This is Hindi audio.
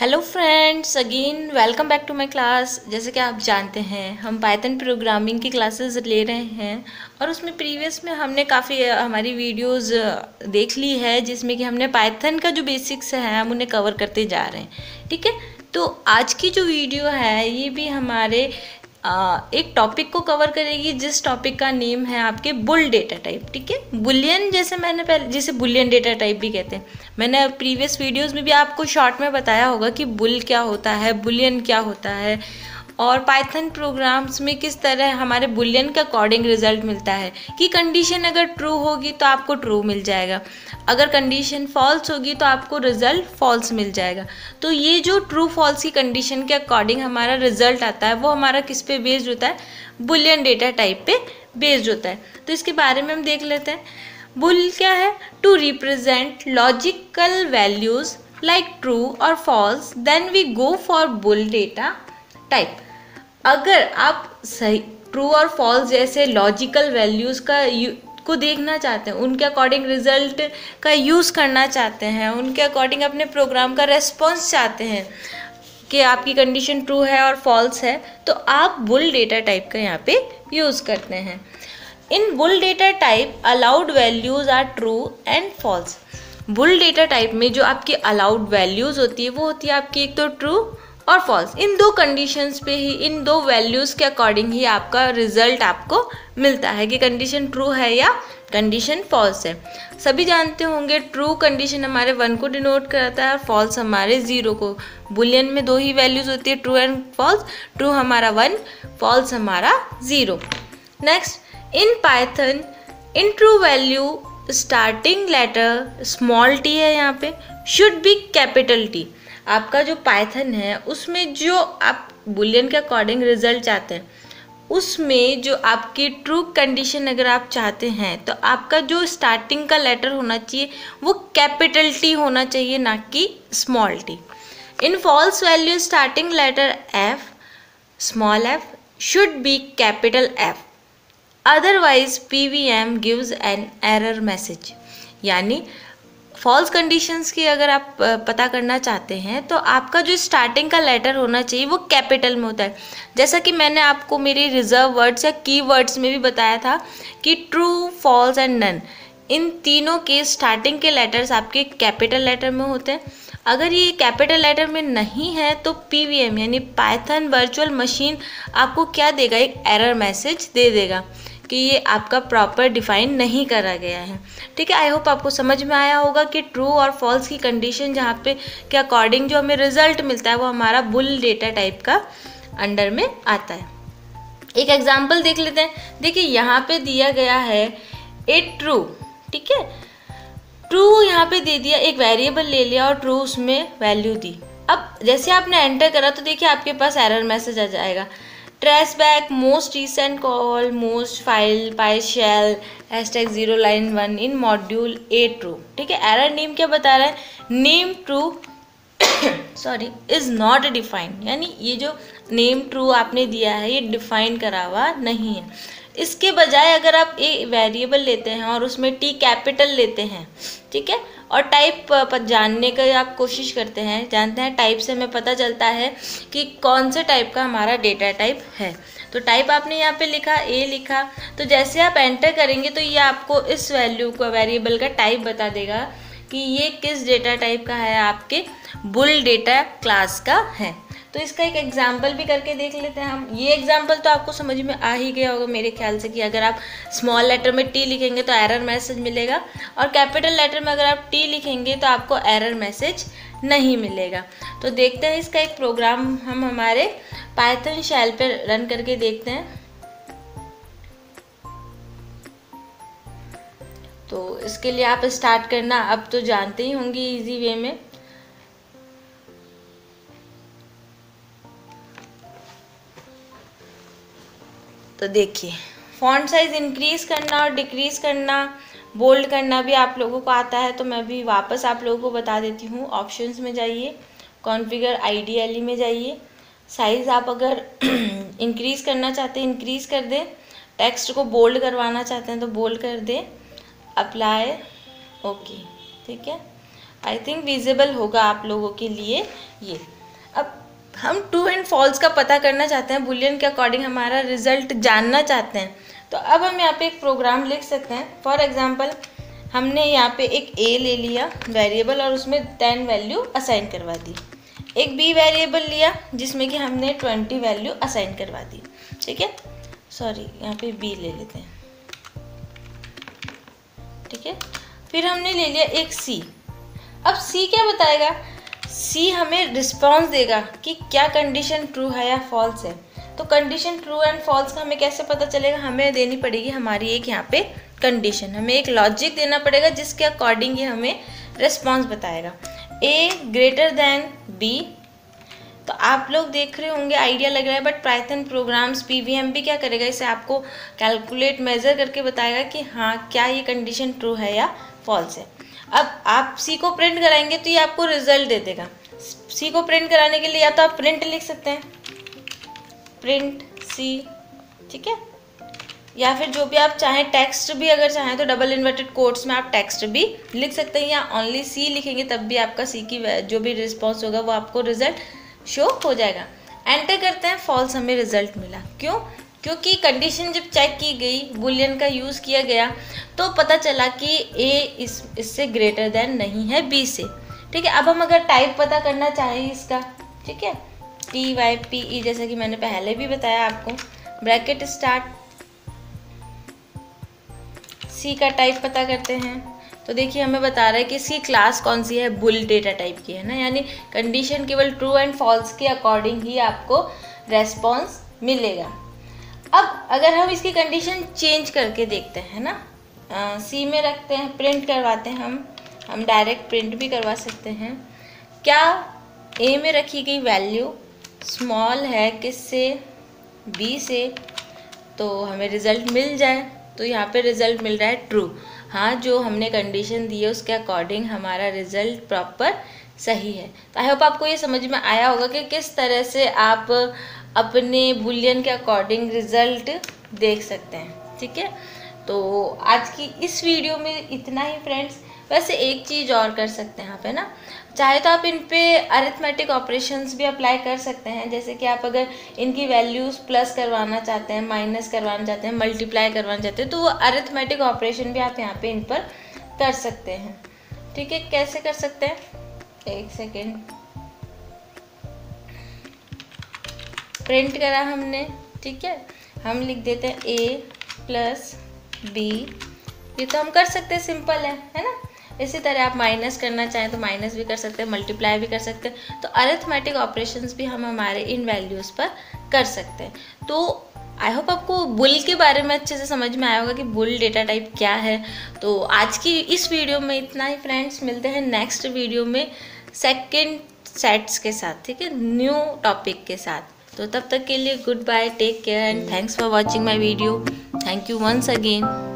Hello friends, again welcome back to my class. जैसे कि आप जानते हैं हम पाइथन प्रोग्रामिंग की क्लासेस ले रहे हैं और उसमें प्रीवियस में हमने काफ़ी हमारी वीडियोस देख ली है जिसमें कि हमने पाइथन का जो बेसिक्स है हम उन्हें कवर करते जा रहे हैं। ठीक है, तो आज की जो वीडियो है ये भी हमारे एक टॉपिक को कवर करेगी जिस टॉपिक का नेम है आपके बुल डेटा टाइप। ठीक है, बुलियन जैसे मैंने पहले जिसे बुलियन डेटा टाइप भी कहते हैं, मैंने प्रीवियस वीडियोस में भी आपको शॉर्ट में बताया होगा कि बुल क्या होता है, बुलियन क्या होता है और पाइथन प्रोग्राम्स में किस तरह हमारे बुलियन के अकॉर्डिंग रिजल्ट मिलता है कि कंडीशन अगर ट्रू होगी तो आपको ट्रू मिल जाएगा, अगर कंडीशन फॉल्स होगी तो आपको रिजल्ट फॉल्स मिल जाएगा। तो ये जो ट्रू फॉल्स की कंडीशन के अकॉर्डिंग हमारा रिजल्ट आता है वो हमारा किस पे बेस्ड होता है, बुलियन डेटा टाइप पे बेस्ड होता है। तो इसके बारे में हम देख लेते हैं। बुल क्या है? To represent logical values like true और false then we go for bool data type. अगर आप सही ट्रू और फॉल्स जैसे लॉजिकल वैल्यूज़ को देखना चाहते हैं, उनके अकॉर्डिंग रिजल्ट का यूज़ करना चाहते हैं, उनके अकॉर्डिंग अपने प्रोग्राम का रेस्पॉन्स चाहते हैं कि आपकी कंडीशन ट्रू है और फॉल्स है, तो आप बुल डेटा टाइप का यहाँ पे यूज़ करते हैं। In bool data type allowed values are true and false. Bool data type में जो आपकी अलाउड वैल्यूज़ होती है वो होती है आपकी एक तो ट्रू और फॉल्स। इन दो कंडीशंस पे ही, इन दो वैल्यूज़ के अकॉर्डिंग ही आपका रिजल्ट आपको मिलता है कि कंडीशन ट्रू है या कंडीशन फॉल्स है। सभी जानते होंगे ट्रू कंडीशन हमारे 1 को डिनोट करता है और फॉल्स हमारे 0 को। बुलियन में दो ही वैल्यूज़ होती है, ट्रू एंड फॉल्स। ट्रू हमारा 1, फॉल्स हमारा 0। Next, in Python in true value starting letter small t है यहाँ पे, शुड बी कैपिटल टी। आपका जो पाइथन है उसमें जो आप बुलियन के अकॉर्डिंग रिजल्ट चाहते हैं उसमें जो आपकी ट्रू कंडीशन अगर आप चाहते हैं तो आपका जो स्टार्टिंग का लेटर होना चाहिए वो कैपिटल टी होना चाहिए, ना कि small t. In false value starting letter F small f should be capital F, otherwise PVM gives an error message. यानी फॉल्स कंडीशंस की अगर आप पता करना चाहते हैं तो आपका जो स्टार्टिंग का लेटर होना चाहिए वो कैपिटल में होता है। जैसा कि मैंने आपको मेरे रिजर्व वर्ड्स या की वर्ड्स में भी बताया था कि ट्रू, फॉल्स एंड नन, इन तीनों के स्टार्टिंग के लेटर्स आपके कैपिटल लेटर में होते हैं। अगर ये कैपिटल लेटर में नहीं है तो पीवीएम यानी पाइथन वर्चुअल मशीन आपको क्या देगा, एक एरर मैसेज दे देगा कि ये आपका प्रॉपर डिफाइन नहीं करा गया है। ठीक है, आई होप आपको समझ में आया होगा कि ट्रू और फॉल्स की कंडीशन जहाँ पे के अकॉर्डिंग जो हमें रिजल्ट मिलता है वो हमारा बुल डेटा टाइप का अंडर में आता है। एक एग्जांपल देख लेते हैं। देखिए यहाँ पे दिया गया है ए ट्रू। ठीक है, ट्रू यहाँ पे दे दिया, एक वेरिएबल ले लिया और ट्रू उसमें वैल्यू दी। अब जैसे आपने एंटर करा तो देखिए आपके पास एरर मैसेज आ जाएगा, trace back most recent call most file py shell #0 line 1 in module a true. ठीक है, एरर नेम क्या बता रहा है, name true sorry is not defined, यानी ये जो नेम ट्रू आपने दिया है ये डिफाइन करा हुआ नहीं है। इसके बजाय अगर आप ए वेरिएबल लेते हैं और उसमें टी कैपिटल लेते हैं, ठीक है, और टाइप पर जानने का आप कोशिश करते हैं, जानते हैं टाइप से हमें पता चलता है कि कौन से टाइप का हमारा डेटा टाइप है। तो टाइप आपने यहाँ पे लिखा, ए लिखा, तो जैसे आप एंटर करेंगे तो ये आपको इस वैल्यू को वेरिएबल का टाइप बता देगा कि ये किस डेटा टाइप का है, आपके बुल डेटा क्लास का है। तो इसका एक एग्जाम्पल भी करके देख लेते हैं हम। ये एग्जाम्पल तो आपको समझ में आ ही गया होगा मेरे ख्याल से कि अगर आप स्मॉल लेटर में टी लिखेंगे तो एरर मैसेज मिलेगा और कैपिटल लेटर में अगर आप टी लिखेंगे तो आपको एरर मैसेज नहीं मिलेगा। तो देखते हैं इसका एक प्रोग्राम हम हमारे पाइथन शेल पे रन करके देखते हैं। तो इसके लिए आप स्टार्ट करना अब तो जानते ही होंगे इजी वे में। तो देखिए फॉन्ट साइज इंक्रीज करना और डिक्रीज करना, बोल्ड करना भी आप लोगों को आता है, तो मैं भी वापस आप लोगों को बता देती हूँ। ऑप्शंस में जाइए, कॉन्फ़िगर आईडीएलई में जाइए, साइज़ आप अगर इंक्रीज़ करना चाहते हैं इंक्रीज़ कर दें, टेक्स्ट को बोल्ड करवाना चाहते हैं तो बोल्ड कर दें, अप्लाई, ओके। ठीक है, आई थिंक विजिबल होगा आप लोगों के लिए ये। अब हम ट्रू एंड फॉल्स का पता करना चाहते हैं, बुलियन के अकॉर्डिंग हमारा रिजल्ट जानना चाहते हैं, तो अब हम यहाँ पे एक प्रोग्राम लिख सकते हैं। फॉर एग्जांपल हमने यहाँ पे एक ए ले लिया वेरिएबल और उसमें 10 वैल्यू असाइन करवा दी। एक बी वेरिएबल लिया जिसमें कि हमने 20 वैल्यू असाइन करवा दी। ठीक है, सॉरी यहाँ पे बी ले लेते हैं। ठीक है, फिर हमने ले लिया एक सी। अब सी क्या बताएगा, सी हमें रिस्पॉन्स देगा कि क्या कंडीशन ट्रू है या फॉल्स है। तो कंडीशन ट्रू एंड फॉल्स का हमें कैसे पता चलेगा, हमें देनी पड़ेगी हमारी एक यहाँ पे कंडीशन, हमें एक लॉजिक देना पड़ेगा जिसके अकॉर्डिंग ये हमें रिस्पॉन्स बताएगा। ए ग्रेटर देन बी, तो आप लोग देख रहे होंगे आइडिया लग रहा है, बट पाइथन प्रोग्राम्स पीवीएम क्या करेगा, इसे आपको कैलकुलेट मेजर करके बताएगा कि हाँ क्या ये कंडीशन ट्रू है या फॉल्स है। अब आप सी को प्रिंट कराएंगे तो ये आपको रिजल्ट दे देगा। सी को प्रिंट कराने के लिए या तो आप प्रिंट लिख सकते हैं, प्रिंट सी, ठीक है, या फिर जो भी आप चाहें टेक्स्ट भी अगर चाहें तो डबल इन्वर्टेड कोट्स में आप टेक्स्ट भी लिख सकते हैं, या ओनली सी लिखेंगे तब भी आपका सी की जो भी रिस्पॉन्स होगा वो आपको रिजल्ट शो हो जाएगा। एंटर करते हैं, फॉल्स हमें रिजल्ट मिला। क्यों, क्योंकि कंडीशन जब चेक की गई, बुलियन का यूज़ किया गया, तो पता चला कि ए इससे ग्रेटर देन नहीं है बी से। ठीक है, अब हम अगर टाइप पता करना चाहें इसका, ठीक है, TYPE जैसे कि मैंने पहले भी बताया आपको, ब्रैकेट स्टार्ट, सी का टाइप पता करते हैं। तो देखिए हमें बता रहा है कि इसकी क्लास कौन सी है, बुल डेटा टाइप की है ना, यानी कंडीशन केवल ट्रू एंड फॉल्स के अकॉर्डिंग ही आपको रेस्पॉन्स मिलेगा। अब अगर हम इसकी कंडीशन चेंज करके देखते हैं ना, सी में रखते हैं, प्रिंट करवाते हैं, हम डायरेक्ट प्रिंट भी करवा सकते हैं। क्या ए में रखी गई वैल्यू स्मॉल है किससे, बी से, तो हमें रिज़ल्ट मिल जाए। तो यहाँ पे रिज़ल्ट मिल रहा है ट्रू। हाँ, जो हमने कंडीशन दी है उसके अकॉर्डिंग हमारा रिज़ल्ट प्रॉपर सही है। तो आई होप आपको ये समझ में आया होगा कि किस तरह से आप अपने बुलियन के अकॉर्डिंग रिज़ल्ट देख सकते हैं। ठीक है, तो आज की इस वीडियो में इतना ही फ्रेंड्स। वैसे एक चीज़ और कर सकते हैं यहाँ पे ना, चाहे तो आप इन पे अरिथमेटिक ऑपरेशंस भी अप्लाई कर सकते हैं। जैसे कि आप अगर इनकी वैल्यूज़ प्लस करवाना चाहते हैं, माइनस करवाना चाहते हैं, मल्टीप्लाई करवाना चाहते हैं, तो वो अरिथमेटिक ऑपरेशन भी आप यहाँ पे इन पर कर सकते हैं। ठीक है, कैसे कर सकते हैं, एक सेकेंड, प्रिंट करा हमने, ठीक है, हम लिख देते हैं ए प्लस बी, ये तो हम कर सकते हैं, सिंपल है ना। इसी तरह आप माइनस करना चाहें तो माइनस भी कर सकते हैं, मल्टीप्लाई भी कर सकते हैं। तो अरिथमेटिक ऑपरेशंस भी हम हमारे इन वैल्यूज़ पर कर सकते हैं। तो आई होप आपको बुल के बारे में अच्छे से समझ में आया होगा कि बुल डेटा टाइप क्या है। तो आज की इस वीडियो में इतना ही फ्रेंड्स, मिलते हैं नेक्स्ट वीडियो में सेकेंड सेट्स के साथ, ठीक है, न्यू टॉपिक के साथ। तो तब तक के लिए goodbye, take care and thanks for watching my video. Thank you once again.